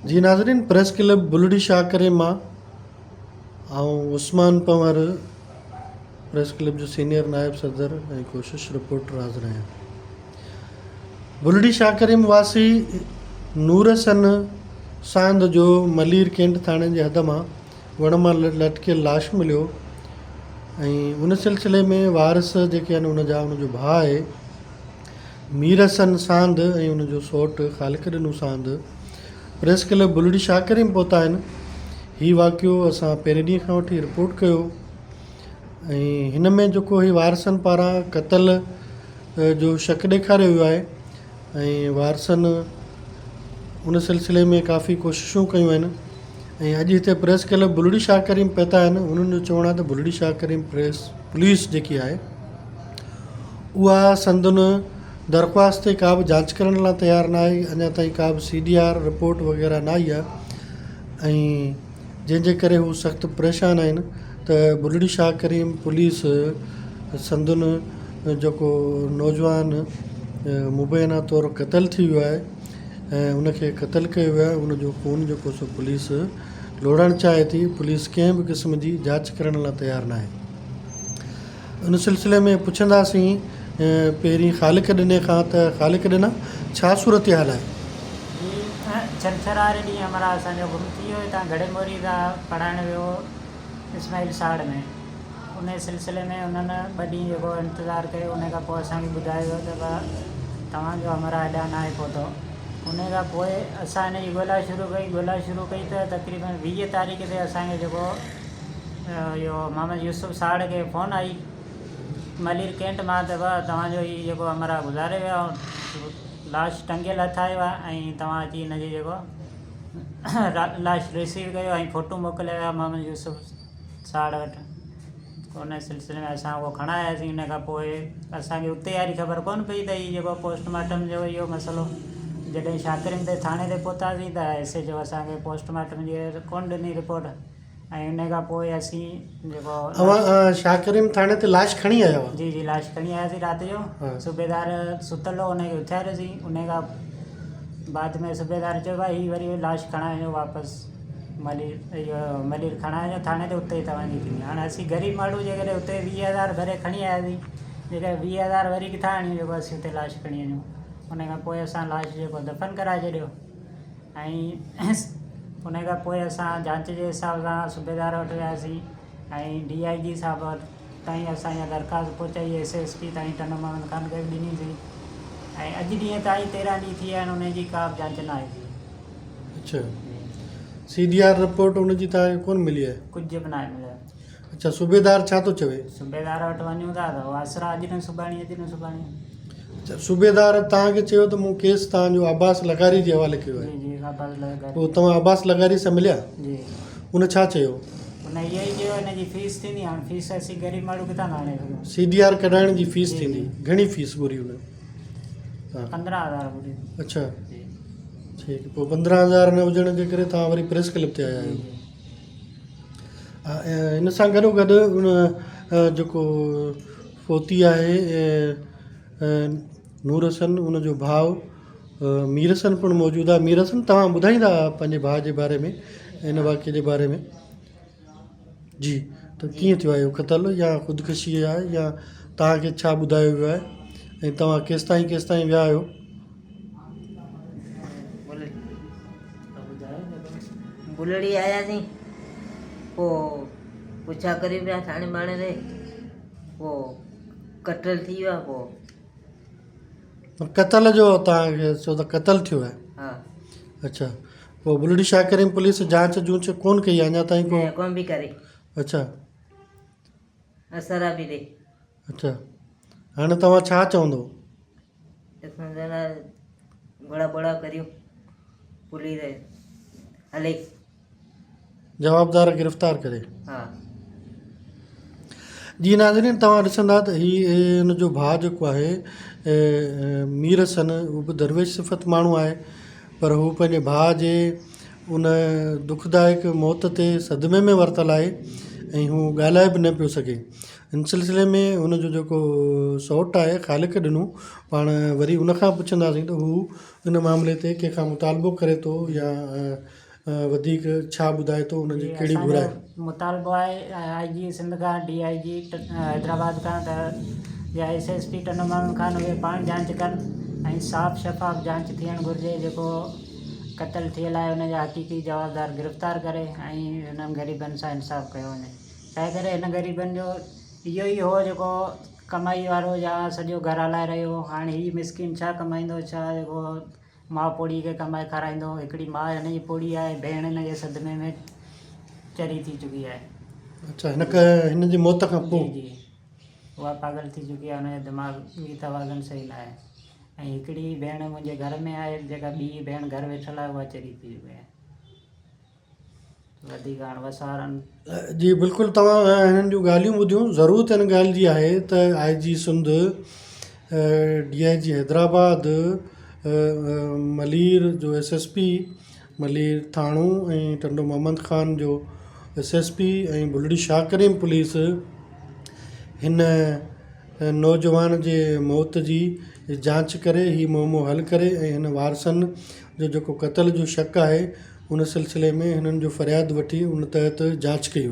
जी नाज़रीन, press club बुलड़ी शाहकरे मां Usman Panwar press club जो सीनियर नायब सदर ऐं कोशिश रिपोर्टर हाज़िर आहियां। बुलड़ी शाहकरे वासी नूरसन सांद जो मलीर कैंट थाणे जे हद मां वण मां लटकियल लाश मिलियो ऐं उन सिलसिले में वारिस जेके आहिनि उनजा उनजो भाउ आहे मीरसन सांद ऐं उनजो सौटु ख़ालिक ॾिनू सांद प्रेस क्लब बुलड़ी शाहकरे में पहुता आहिनि। हीउ वाक़ियो असां पहिरें ॾींहं खां वठी रिपोर्ट कयो ऐं हिन में जेको ही वारसनि पारां क़तल जो शक ॾेखारियो वियो आहे ऐं वारसनि उन सिलसिले में काफ़ी कोशिशूं कयूं आहिनि ऐं अॼु हिते प्रेस क्लब बुलड़ी शाहकरे में पहुता आहिनि। उन्हनि जो चवणु आहे त बुलड़ी शाहकरे में पुलिस जेकी आहे उहा संदुनि दरख़्वास्त ते का बि जांच करण लाइ तयारु न आहे। अञा ताईं का बि CDR रिपोर्ट वग़ैरह न आई आहे ऐं जंहिंजे करे हू सख़्तु परेशान आहिनि त बुलड़ी शाहकरे में पुलिस संदुनि जेको नौजवान मुबैना तौरु क़तल थी वियो आहे ऐं उनखे क़तल कयो वियो आहे। उनजो खून जेको सो पुलिस लोड़णु चाहे थी। पुलिस कंहिं बि क़िस्म जी जांच करण लाइ तयारु न आहे। उन सिलसिले में पुछंदासीं पहिरीं ख़ालिक ॾिने खां त ख़ालिक ॾिना छा सूरत हाल आहे? छंछरु ॾींहुं हमारा असांजो गुम थी वियो हितां घड़ेमोरी खां पढ़ाइणु वियो इस्माइल साड़ में। उन सिलसिले में उन्हनि 2 ॾींहं जेको इंतज़ारु कयो। उन खां पोइ असांखे ॿुधायो वियो त तव्हांजो हमारा हेॾा न आहे पहुतो। उन खां पोइ असां हिन जी ॻोल्हा शुरू कई त तक़रीबन 20 तारीख़ ते असांखे जेको इहो मोहम्मद यूसुफ साड़ खे फ़ोन आई मलीर कैंट मां त तव्हांजो हीउ जेको हमारा गुज़ारे वियो लाश टंगियल हथायो आहे ऐं तव्हां अची हिनजी जेको लाश रिसीव कयो ऐं फ़ोटू मोकिलिया विया मोहम्मद यूसुफ साड़ वटि। उन सिलसिले में असां उहो खणायासीं। उन खां पोइ असांखे उते यारी ख़बर कोन पई त हीउ जेको पोस्टमार्टम जो इहो मसइलो जॾहिं शाहकरे ते थाणे ते पहुतासीं त SHO असांखे पोस्टमार्टम जी कोन ॾिनी रिपोर्ट ऐं उन खां पोइ असीं जेको शाहकरे थाणे ते लाश खणी आया हुआ? जी लाश खणी आयासीं राति जो। सूबेदार सुतल हो, उनखे उथियारियोसीं। उन खां बाद में सूबेदार चयो भाई हीअ वरी लाश खणाइजो वापसि मलीर खणाइजो थाणे ते, उते ई तव्हांजी थींदी। हाणे असीं ग़रीब माण्हू जे करे उते 20,000 भरे खणी आयासीं। जेके 20,000 वरी किथां आणियूं जेको असीं उते लाश खणी वञूं। उन खां पोइ असां लाश जेको दफ़न कराए छॾियो ऐं उन खां पोइ असां जांच जे हिसाब सां सूबेदार वटि वियासीं ऐं DIG साहिब वटि ताईं असांजा दरख़्वास्त पहुचाई SSP ताईं टन मोहम्मद ख़ान खे बि ॾिनीसीं ऐं अॼु ॾींहं ताईं 13 ॾींहं थी विया आहिनि। उनजी का बि जांच न आहे थी। अच्छा, CDR रिपोर्ट उनजी तव्हांखे कोन मिली आहे? कुझु बि न आहे मिलियो। अच्छा, सूबेदार छा थो चवे? सूबेदार वटि वञूं था त आसरा अॼु न सुभाणे। अच्छा, सूबेदार तव्हांखे चयो त मूं केस तव्हांजो अब्बास लगारी जे हवाले कयो आहे? जी अब्बास लगारी। पोइ तव्हां अब्बास लगारी सां मिलिया? जी। उन छा चयो? उन इहो ई चयो हिनजी फीस थींदी। हाणे फीस असीं ग़रीब माण्हू किथां था आणे सघूं? CDR कढाइण जी फीस थींदी? घणी फीस घुरी हुन? 15,000 घुरी। अच्छा ठीकु। पोइ 15,000 न हुजण जे करे तव्हां वरी प्रेस क्लब ते आया आहियो। हिन सां गॾोगॾु उन जेको फोती आहे नूरसन, उनजो भाउ मीरसन पिणु मौजूदु आहे। मीरसन, तव्हां ॿुधाईंदा पंहिंजे भाउ जे बारे में, हिन वाक़े जे बारे में? जी, त कीअं थियो आहे इहो क़तल, या ख़ुदकुशी आहे, या तव्हांखे छा ॿुधायो वियो आहे ऐं तव्हां केसिताईं विया आहियो? बुलड़ी आयासीं, पोइ पुछा करे पिया थाणे बाणे ते, पोइ क़तल थी वियो आहे। पोइ क़तल जो तव्हांखे चओ त क़तल थियो आहे? हा। अच्छा, पोइ बुलड़ी शाहकरे पुलिस जांच जूंच कोन कई आहे अञा ताईं? कोन बि करे। अच्छा, असरा बि ॾे। अच्छा, हाणे तव्हां छा चवंदो? असां जरा बोड़ा करियो, पुलिस हले, जवाबदार गिरफ़्तार करे। हा। जी नाज़रीन, तव्हां ॾिसंदा त हीउ हिनजो भाउ जेको आहे मीरसन, उहो बि दरवेश सिफ़त माण्हू आहे, पर हू पंहिंजे भाउ जे उन दुखदायक मौत ते सदमे में वरितल आहे ऐं हू ॻाल्हाए बि न पियो सघे। हिन सिलसिले में हुनजो जेको सौटु आहे ख़ालिक ॾिनो, पाण वरी उनखां पुछंदासीं त हू इन मामले ते कंहिंखां मुतालबो करे थो या वधीक छा ॿुधाए थो, हुनजी कहिड़ी घुराए। मुतालबो आहे IG सिंध खां, DIG हैदराबाद खां, त या SSP टनमान खान उहे पाण जांच कनि ऐं साफ़ शफ़ाफ़ जांच थियणु घुरिजे। जेको क़तल थियल आहे हुनजा हक़ीक़ी जवाबदार गिरफ़्तार करे ऐं हिननि ग़रीबनि सां इंसाफ़ कयो वञे। तंहिं करे हिन ग़रीबनि जो इहो ई हो जेको कमाई वारो या सॼो घर हलाए रहियो। हाणे हीअ मिसकिन छा कमाईंदो, छा जेको माउ पोड़ी खे कमाए खाराईंदो। हिकिड़ी माउ हिन जी पोड़ी आहे, भेण हिन जे सदमे में चरी थी चुकी आहे। अच्छा, हिन जी मौत खां पोइ जी उहा पागल थी चुकी आहे, हुनजो दिमाग़ी तवाज़ुन सही न आहे। ऐं हिकिड़ी भेण मुंहिंजे घर में आहे, जेका ॿी भेण घर वेठल आहे, उहा चरी थी चुकी आहे। वधीक हाणे वसारनि जी बिल्कुलु, तव्हां हिननि जूं ॻाल्हियूं ॿुधियूं। ज़रूरत हिन ॻाल्हि जी आहे त IG सिंध, DIG हैदराबाद, मलीर जो SSP मलीर थाणो ऐं टंडो मोहम्मद ख़ान जो SSP ऐं बुलड़ी शाह करीम पुलिस हिन नौजवान जे मौत जी जांच करे ही मामलो हल करे ऐं हिन वारसनि जो जेको क़तल जो शक आहे उन सिलसिले में हिननि जो फ़रियाद वठी उन तहत जांच कई वञे।